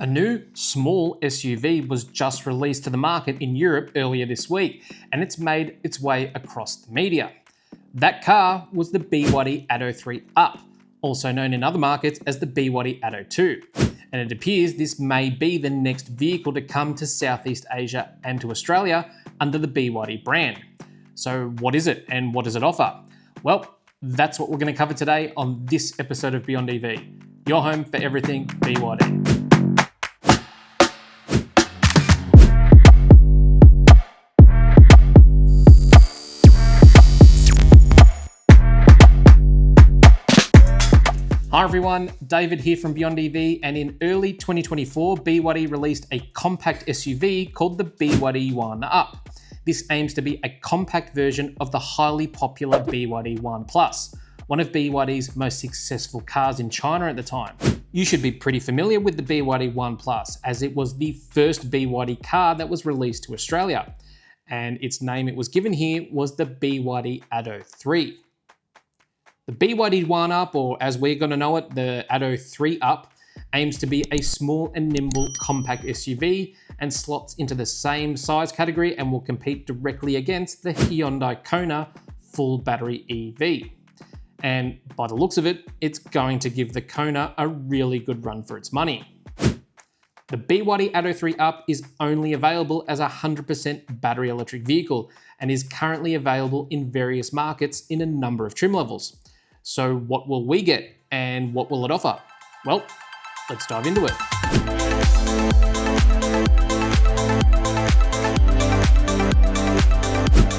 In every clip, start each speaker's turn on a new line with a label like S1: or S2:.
S1: A new small SUV was just released to the market in Europe earlier this week, and it's made its way across the media. That car was the BYD Atto 3 Up, also known in other markets as the BYD Atto 2. And it appears this may be the next vehicle to come to Southeast Asia and to Australia under the BYD brand. So what is it and what does it offer? Well, that's what we're going to cover today on this episode of Beyond EV, your home for everything BYD. Hi everyone, David here from Beyond EV, and in early 2024, BYD released a compact SUV called the BYD One Up. This aims to be a compact version of the highly popular BYD One Plus, one of BYD's most successful cars in China at the time. You should be pretty familiar with the BYD One Plus, as it was the first BYD car that was released to Australia, and its name it was given here was the BYD Atto 3. The BYD One Up, or as we're going to know it, the Atto 3 Up, aims to be a small and nimble compact SUV and slots into the same size category and will compete directly against the Hyundai Kona full battery EV. And by the looks of it, it's going to give the Kona a really good run for its money. The BYD Atto 3 Up is only available as a 100% battery electric vehicle and is currently available in various markets in a number of trim levels. So what will we get and what will it offer? Well, let's dive into it.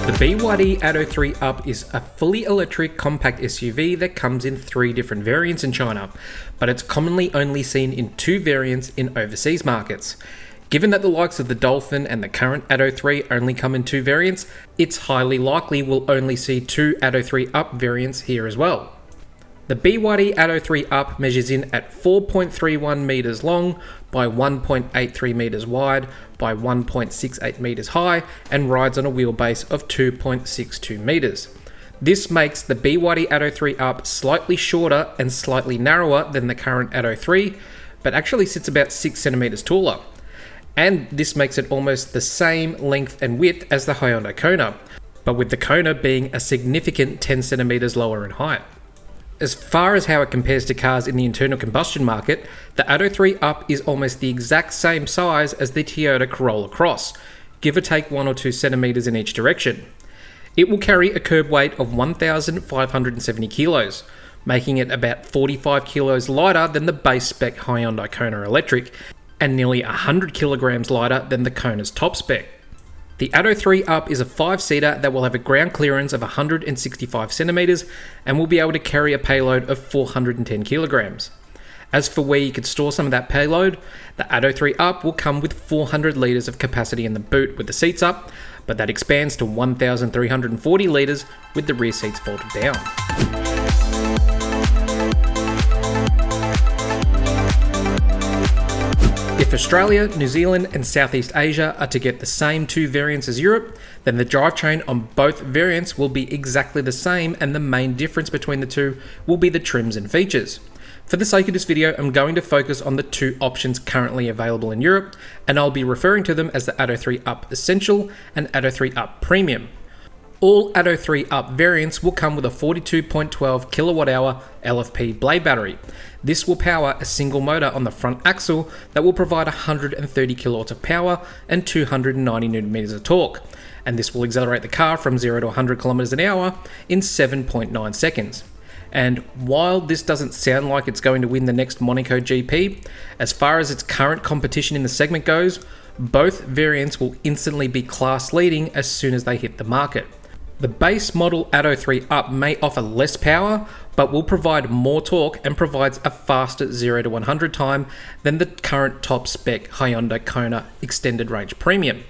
S1: The BYD Atto 3 Up is a fully electric compact SUV that comes in 3 different variants in China, but it's commonly only seen in 2 variants in overseas markets. Given that the likes of the Dolphin and the current Atto 3 only come in 2 variants, it's highly likely we'll only see 2 Atto 3 Up variants here as well. The BYD Atto 3 Up measures in at 4.31 meters long by 1.83 meters wide by 1.68 meters high and rides on a wheelbase of 2.62 meters. This makes the BYD Atto 3 Up slightly shorter and slightly narrower than the current Atto 3, but actually sits about 6 centimeters taller. And this makes it almost the same length and width as the Hyundai Kona, but with the Kona being a significant 10 centimeters lower in height. As far as how it compares to cars in the internal combustion market, the Atto 3 Up is almost the exact same size as the Toyota Corolla Cross, give or take 1 or 2 centimeters in each direction. It will carry a curb weight of 1,570 kilos, making it about 45 kilos lighter than the base spec Hyundai Kona Electric, and nearly 100 kilograms lighter than the Kona's top spec. The Atto 3 Up is a 5-seater that will have a ground clearance of 165 centimeters and will be able to carry a payload of 410 kilograms. As for where you could store some of that payload, the Atto 3 Up will come with 400 litres of capacity in the boot with the seats up, but that expands to 1,340 litres with the rear seats folded down. If Australia, New Zealand and Southeast Asia are to get the same 2 variants as Europe, then the drivetrain on both variants will be exactly the same, and the main difference between the 2 will be the trims and features. For the sake of this video, I'm going to focus on the 2 options currently available in Europe, and I'll be referring to them as the Atto 3 Up Essential and Atto 3 Up Premium. All Atto 3 Up variants will come with a 42.12 kWh LFP blade battery. This will power a single motor on the front axle that will provide 130 kilowatts of power and 290 newton meters of torque, and this will accelerate the car from 0 to 100 kilometers an hour in 7.9 seconds. And while this doesn't sound like it's going to win the next Monaco GP, as far as its current competition in the segment goes, both variants will instantly be class leading as soon as they hit the market. The base model Atto 3 Up may offer less power, but will provide more torque and provides a faster 0 to 100 time than the current top spec Hyundai Kona Extended Range Premium.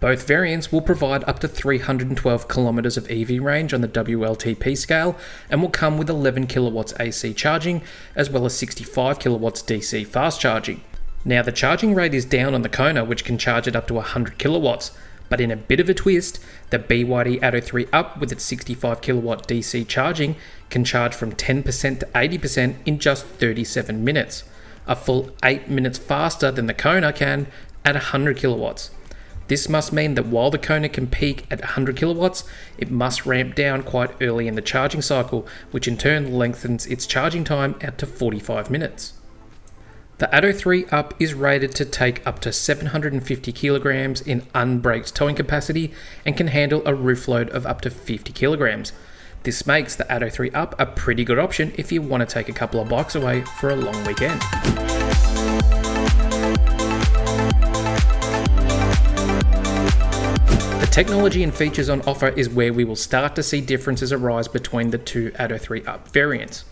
S1: Both variants will provide up to 312 kilometers of EV range on the WLTP scale and will come with 11 kilowatts AC charging as well as 65 kilowatts DC fast charging. Now the charging rate is down on the Kona, which can charge it up to 100 kilowatts, but in a bit of a twist, the BYD Atto 3 Up with its 65 kilowatt DC charging can charge from 10% to 80% in just 37 minutes. a full 8 minutes faster than the Kona can at 100 kilowatts. This must mean that while the Kona can peak at 100 kilowatts, it must ramp down quite early in the charging cycle, which in turn lengthens its charging time out to 45 minutes. The Atto 3 Up is rated to take up to 750 kilograms in unbraked towing capacity and can handle a roof load of up to 50 kilograms. This makes the Atto 3 Up a pretty good option if you want to take a couple of bikes away for a long weekend. The technology and features on offer is where we will start to see differences arise between the two Atto 3 Up variants.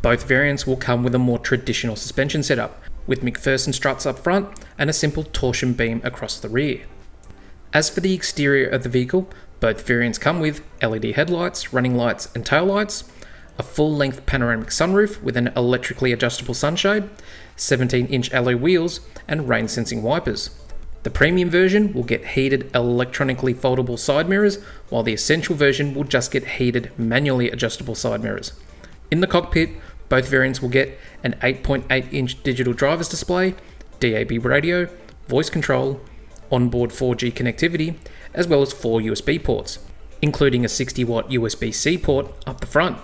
S1: Both variants will come with a more traditional suspension setup, with McPherson struts up front and a simple torsion beam across the rear. As for the exterior of the vehicle, both variants come with LED headlights, running lights and tail lights, a full-length panoramic sunroof with an electrically adjustable sunshade, 17-inch alloy wheels and rain-sensing wipers. The premium version will get heated electronically foldable side mirrors, while the essential version will just get heated manually adjustable side mirrors. In the cockpit, both variants will get an 8.8-inch digital driver's display, DAB radio, voice control, onboard 4G connectivity, as well as 4 USB ports, including a 60-watt USB-C port up the front.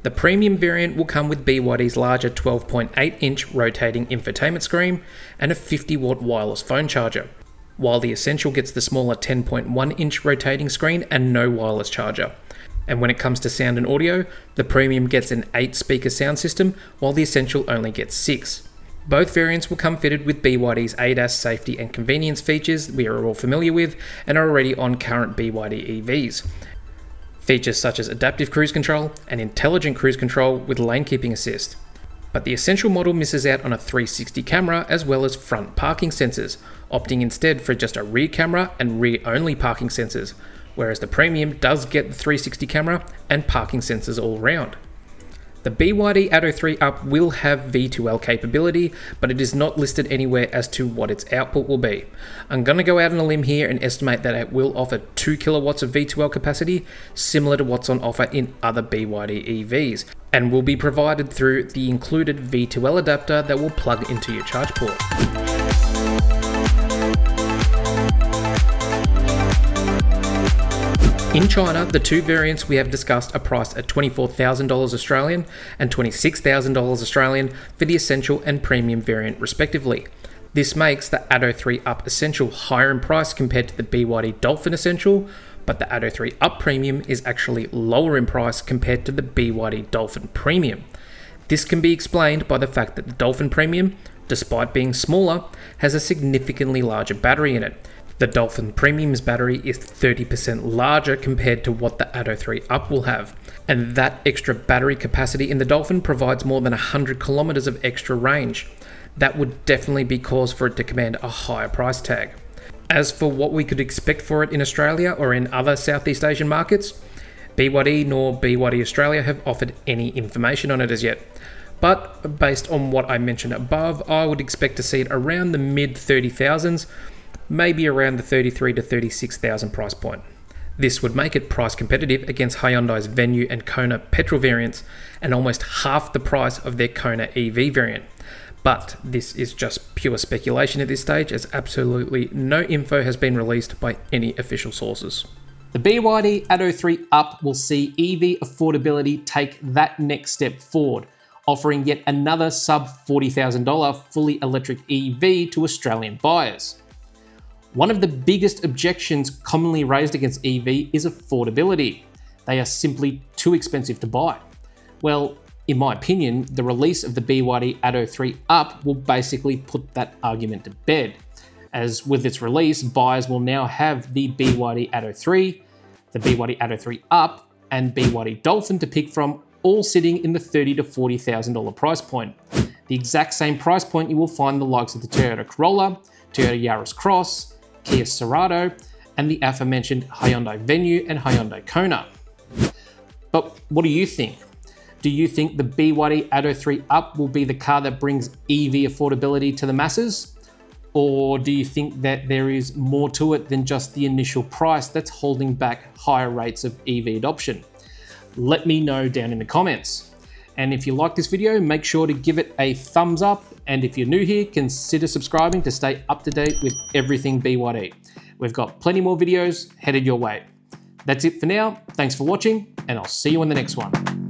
S1: The premium variant will come with BYD's larger 12.8-inch rotating infotainment screen and a 50-watt wireless phone charger, while the Essential gets the smaller 10.1-inch rotating screen and no wireless charger. And when it comes to sound and audio, the Premium gets an 8-speaker sound system, while the Essential only gets 6. Both variants will come fitted with BYD's ADAS safety and convenience features we are all familiar with and are already on current BYD EVs. Features such as adaptive cruise control and intelligent cruise control with lane keeping assist. But the Essential model misses out on a 360 camera as well as front parking sensors, opting instead for just a rear camera and rear-only parking sensors, whereas the Premium does get the 360 camera and parking sensors all around. The BYD Atto 3 Up will have V2L capability, but it is not listed anywhere as to what its output will be. I'm going to go out on a limb here and estimate that it will offer 2 kilowatts of V2L capacity, similar to what's on offer in other BYD EVs, and will be provided through the included V2L adapter that will plug into your charge port. In China, the two variants we have discussed are priced at $24,000 Australian and $26,000 Australian for the Essential and Premium variant respectively. This makes the Atto 3 Up Essential higher in price compared to the BYD Dolphin Essential, but the Atto 3 Up Premium is actually lower in price compared to the BYD Dolphin Premium. This can be explained by the fact that the Dolphin Premium, despite being smaller, has a significantly larger battery in it. The Dolphin Premium's battery is 30% larger compared to what the Atto 3 Up will have, and that extra battery capacity in the Dolphin provides more than 100 kilometers of extra range. That would definitely be cause for it to command a higher price tag. As for what we could expect for it in Australia or in other Southeast Asian markets, BYD nor BYD Australia have offered any information on it as yet. But based on what I mentioned above, I would expect to see it around the mid 30,000s, maybe around the 33 to 36,000 price point. This would make it price competitive against Hyundai's Venue and Kona petrol variants and almost half the price of their Kona EV variant. But this is just pure speculation at this stage, as absolutely no info has been released by any official sources. The BYD Atto 3 Up will see EV affordability take that next step forward, offering yet another sub $40,000 fully electric EV to Australian buyers. One of the biggest objections commonly raised against EV is affordability. They are simply too expensive to buy. Well, in my opinion, the release of the BYD Atto 3 Up will basically put that argument to bed. As with its release, buyers will now have the BYD Atto 3, the BYD Atto 3 Up, and BYD Dolphin to pick from, all sitting in the $30,000 to $40,000 price point. The exact same price point you will find the likes of the Toyota Corolla, Toyota Yaris Cross, Kia Cerato, and the aforementioned Hyundai Venue and Hyundai Kona. But what do you think? Do you think the BYD Atto 3 Up will be the car that brings EV affordability to the masses? Or do you think that there is more to it than just the initial price that's holding back higher rates of EV adoption? Let me know down in the comments. And if you like this video, make sure to give it a thumbs up And if you're new here, consider subscribing to stay up to date with everything BYD. We've got plenty more videos headed your way. That's it for now. Thanks for watching, and I'll see you in the next one.